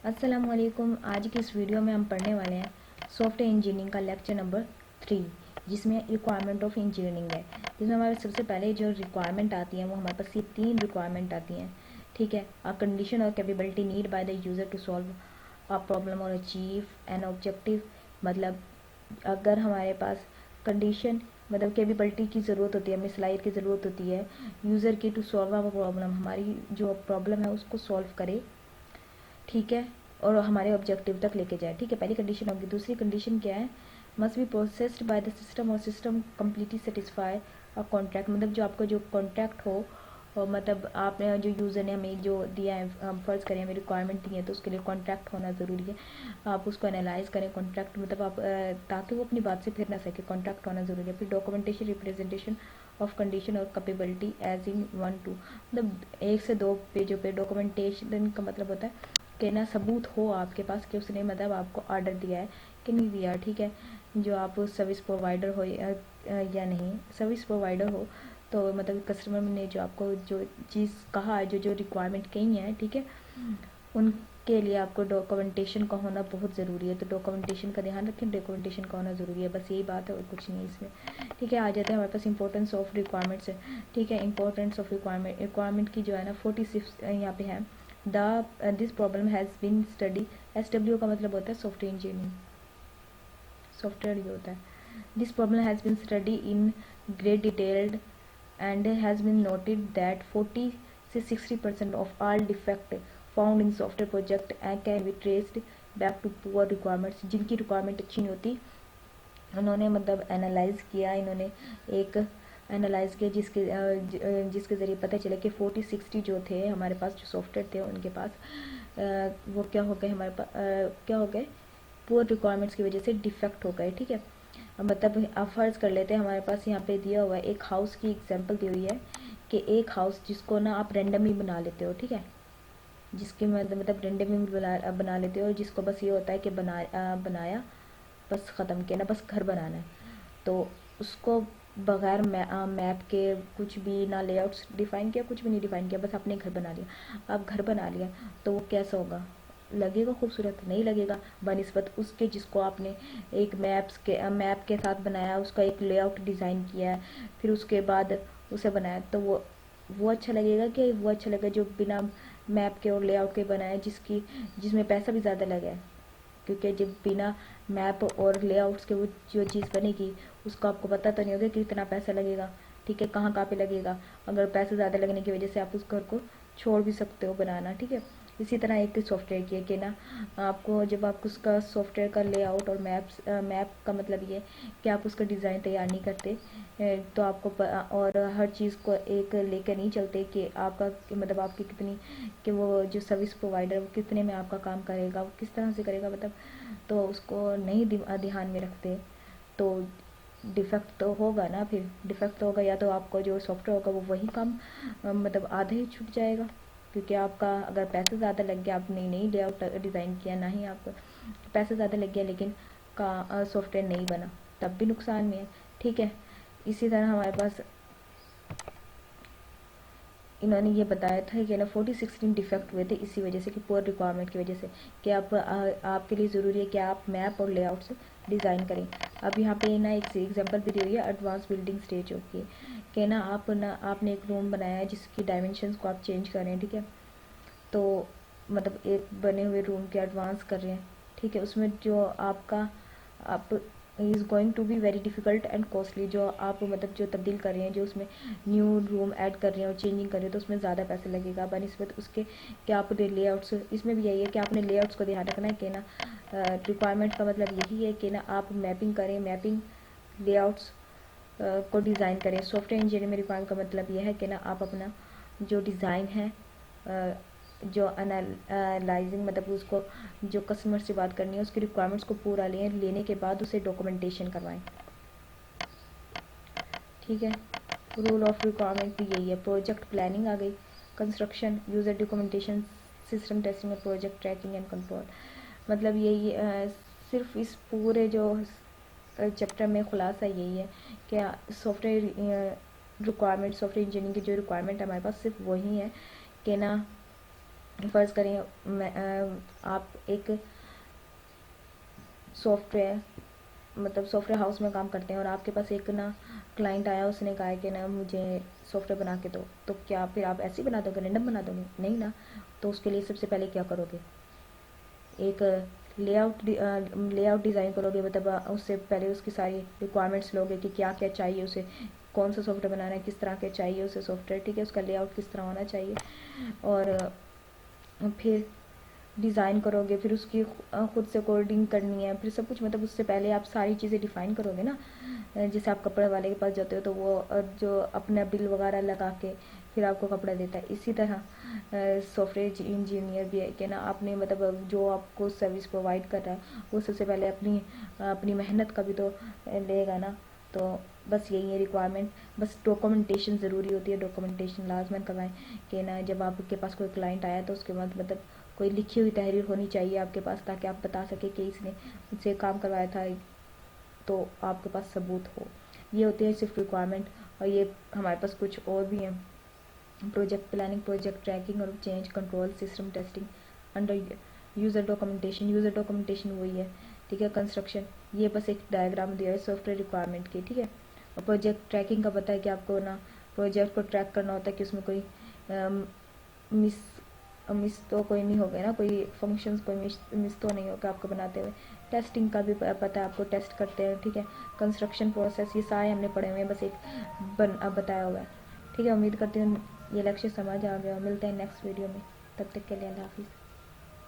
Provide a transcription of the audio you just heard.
अस्सलामुअलैकुम। आज की इस वीडियो में हम पढ़ने वाले हैं सॉफ्टवेयर इंजीनियरिंग का लेक्चर नंबर 3, जिसमें रिक्वायरमेंट ऑफ इंजीनियरिंग है। जिसमें हमारे सबसे पहले जो रिक्वायरमेंट आती है वो हमारे पास ये 3 रिक्वायरमेंट आती हैं। ठीक है, अ कंडीशन और capability need by the user to solve a problem और अचीव एन ऑब्जेक्टिव। मतलब अगर हमारे पास कंडीशन मतलब कैपेबिलिटी की ज़रूरत होती है, हमें सलाहियत की ज़रूरत होती है यूज़र की टू सॉल्व अ प्रॉब्लम, हमारी जो प्रॉब्लम है उसको सॉल्व करे। ठीक है, और हमारे ऑब्जेक्टिव तक लेके जाए। ठीक है, पहली कंडीशन होगी। दूसरी कंडीशन क्या है? Must be processed by the system और system completely satisfy a contract. मतलब जो आपका जो कॉन्ट्रैक्ट हो, और मतलब आपने जो यूज़र ने हमें जो दिया है, हम फ़र्ज़ करें हमें रिक्वायरमेंट दी है, तो उसके लिए कॉन्ट्रैक्ट होना ज़रूरी है। आप उसको एनालाइज करें कॉन्ट्रैक्ट, मतलब आप ताकि वो अपनी बात से फिर ना सके, कॉन्ट्रैक्ट होना ज़रूरी है। फिर डॉक्यूमेंटेशन रिप्रेजेंटेशन ऑफ कंडीशन और कैपेबिलिटी एज इन 1-2, मतलब 1 से 2 पेजों पे डॉक्यूमेंटेशन का मतलब होता है कि ना सबूत हो आपके पास कि उसने मतलब आपको ऑर्डर दिया है कि नहीं दिया। ठीक है, जो आप सर्विस प्रोवाइडर हो या नहीं सर्विस प्रोवाइडर हो, तो मतलब कस्टमर ने जो आपको जो चीज़ कहा है, जो जो रिक्वायरमेंट कही है, ठीक है, उनके लिए आपको डॉक्यूमेंटेशन का होना बहुत ज़रूरी है। तो डॉक्यूमेंटेशन का ध्यान रखें, डॉक्यूमेंटेशन का होना ज़रूरी है, बस यही बात है और कुछ नहीं है इसमें। ठीक है, आ जाते हैं हमारे पास इंपॉर्टेंस ऑफ रिक्वायरमेंट्स है। ठीक है, इंपॉर्टेंस ऑफ रिक्वायरमेंट की जो है ना 46 यहाँ पे है। This problem has been study. SW का मतलब होता है सॉफ्टवेयर इंजीनियरिंग, सॉफ्टवेयर ये होता है। This problem has been study in great detailed and has been noted that 40 से 60% of all defect found in software project can be traced back to poor requirements। जिनकी requirement अच्छी नहीं होती उन्होंने मतलब एनालाइज किया, इन्होंने एक एनालाइज किया जिसके ज़रिए पता चला कि 40-60 जो थे हमारे पास, जो सॉफ्टवेयर थे उनके पास वो क्या हो गए, हमारे पास क्या हो गए, पुअर रिक्वायरमेंट्स की वजह से डिफेक्ट हो गए। ठीक है, मतलब आप फ़र्ज़ कर लेते हैं हमारे पास यहाँ पे दिया हुआ है एक हाउस की एग्जांपल दी हुई है कि एक हाउस जिसको ना आप रेंडमली बना लेते हो। ठीक है, जिसके मतलब रेंडमली बना लेते हो, जिसको बस ये होता है कि बनाया बस ख़त्म किया ना, बस घर बनाना है, तो उसको बगैर मैप के कुछ भी ना लेआउट्स डिफ़ाइन किया, कुछ भी नहीं डिफ़ाइन किया, बस आपने घर बना लिया। आप घर बना लिया तो वो कैसा होगा, लगेगा खूबसूरत? नहीं लगेगा, बनिस्बत उसके जिसको आपने एक मैप के साथ बनाया, उसका एक लेआउट डिज़ाइन किया है, फिर उसके बाद उसे बनाया, तो वो अच्छा लगेगा कि वो अच्छा लगेगा जो बिना मैप के और लेआउट के बनाया, जिसमें पैसा भी ज़्यादा लगा है। क्योंकि जब बिना मैप और लेआउट्स के वो जो चीज़ बनेगी उसको आपको पता तो नहीं होगा कि कितना पैसा लगेगा। ठीक है, कहाँ कहाँ पे लगेगा, अगर पैसे ज़्यादा लगने की वजह से आप उस घर को छोड़ भी सकते हो बनाना। ठीक है, इसी तरह एक सॉफ्टवेयर की है कि ना आपको जब आप उसका सॉफ्टवेयर का लेआउट और मैप का मतलब ये कि आप उसका डिज़ाइन तैयार नहीं करते, तो आपको और हर चीज़ को एक लेकर नहीं चलते कि आपका मतलब आपकी कितनी, कि वो जो सर्विस प्रोवाइडर वो कितने में आपका काम करेगा, वो किस तरह से करेगा, मतलब तो उसको नहीं ध्यान में रखते, तो डिफेक्ट तो होगा ना। फिर डिफेक्ट तो होगा, या तो आपका जो सॉफ्टवेयर होगा वो वही काम मतलब आधे ही छूट जाएगा, क्योंकि आपका अगर पैसे ज़्यादा लग गया, आपने नहीं लेआउट डिज़ाइन किया, ना ही आपको पैसे ज़्यादा लग गया लेकिन का सॉफ्टवेयर नहीं बना, तब भी नुकसान में है। ठीक है, इसी तरह हमारे पास इन्होंने ये बताया था कि ना 40-16 डिफेक्ट हुए थे इसी वजह से कि पुअर रिक्वायरमेंट की वजह से, कि आपके लिए ज़रूरी है कि आप मैप और लेआउट्स डिज़ाइन करें। अब यहाँ पे ना एक एग्जांपल भी दी हुई है एडवांस बिल्डिंग स्टेज होगी कि ना आपने एक रूम बनाया है जिसकी डायमेंशंस को आप चेंज कर रहे हैं। ठीक है, तो मतलब एक बने हुए रूम के एडवांस कर रहे हैं। ठीक है, उसमें जो आपका आप is going to be very difficult and costly, जो आप मतलब जो तब्दील कर रहे हैं, जो उसमें न्यू रूम ऐड कर रहे हैं और चेंजिंग कर रहे हैं, तो उसमें ज़्यादा पैसे लगेगा बनिस्बत उसके कि आपने लेआउट्स, इसमें भी यही है कि आपने लेआउट्स को ध्यान रखना है कि ना रिक्वायरमेंट का मतलब यही है कि ना आप मैपिंग करें, मैपिंग लेआउट्स को डिज़ाइन करें। सॉफ्टवेयर इंजीनियरिंग में रिक्वायरमेंट का मतलब यह है कि ना आप अपना जो डिज़ाइन है, जो एनालाइजिंग मतलब उसको जो कस्टमर से बात करनी है उसकी रिक्वायरमेंट्स को पूरा लेने के बाद उसे डॉक्यूमेंटेशन करवाएं। ठीक है, रूल ऑफ रिक्वायरमेंट भी यही है। प्रोजेक्ट प्लानिंग आ गई, construction, user documentation, system testing और प्रोजेक्ट ट्रैकिंग एंड कंट्रोल। मतलब यही सिर्फ इस पूरे जो चैप्टर में खुलासा यही है कि सॉफ्टवेयर रिक्वायरमेंट, सॉफ्टवेयर इंजीनियरिंग की जो रिक्वायरमेंट हमारे पास सिर्फ वही है कि ना फ़र्ज़ करें आप एक सॉफ्टवेयर मतलब सॉफ्टवेयर हाउस में काम करते हैं और आपके पास एक ना क्लाइंट आया, उसने कहा है कि ना मुझे सॉफ्टवेयर बना के दो, तो क्या फिर आप ऐसे ही बना दोगे, रैंडम बना दोगे? नहीं ना। तो उसके लिए सबसे पहले क्या करोगे, एक लेआउट डिज़ाइन करोगे, मतलब उससे पहले उसकी सारी रिक्वायरमेंट्स लोगे कि क्या क्या चाहिए उसे, कौन सा सॉफ्टवेयर बनाना है, किस तरह के चाहिए उसे सॉफ्टवेयर, ठीक है, उसका लेआउट किस तरह होना चाहिए। और फिर डिज़ाइन करोगे, फिर उसकी खुद से कोडिंग करनी है, फिर सब कुछ, मतलब उससे पहले आप सारी चीज़ें डिफ़ाइन करोगे ना। जैसे आप कपड़े वाले के पास जाते हो तो वो जो अपना बिल वगैरह लगा के फिर आपको कपड़ा देता है, इसी तरह सॉफ्टवेयर इंजीनियर भी है कि ना आपने मतलब जो आपको सर्विस प्रोवाइड कर रहा है वो सबसे पहले अपनी अपनी मेहनत का भी तो लेगा ना। तो बस यही है रिक्वायरमेंट। बस डॉक्यूमेंटेशन ज़रूरी होती है, डॉक्यूमेंटेशन लाजमन करवाएं कि ना जब आपके पास कोई क्लाइंट आया तो उसके बाद मतलब कोई लिखी हुई तहरीर होनी चाहिए आपके पास, ताकि आप बता सके कि इसने मुझसे काम करवाया था, तो आपके पास सबूत हो। ये होती है सिर्फ रिक्वायरमेंट। और ये हमारे पास कुछ और भी हैं, प्रोजेक्ट प्लानिंग, प्रोजेक्ट ट्रैकिंग और change control, system testing, under user documentation. User documentation वही है, ठीक है, कंस्ट्रक्शन। ये बस एक डायग्राम दिया है सॉफ्टवेयर रिक्वायरमेंट की, ठीक है। और प्रोजेक्ट ट्रैकिंग का पता है कि आपको ना प्रोजेक्ट को ट्रैक करना होता है कि उसमें कोई मिस मिस तो कोई नहीं हो गया ना, कोई फंक्शंस कोई मिस तो नहीं होगा आपको बनाते हुए। टेस्टिंग का भी पता है आपको, टेस्ट करते हैं, ठीक है। कंस्ट्रक्शन प्रोसेस, ये सारे हमने पढ़े हुए हैं, बस एक बताया हुआ है, ठीक है। उम्मीद करती हूँ ये लेक्चर समझ आ गया। मिलते हैं नेक्स्ट वीडियो में, तब तक के लिए अल्लाह हाफिज़।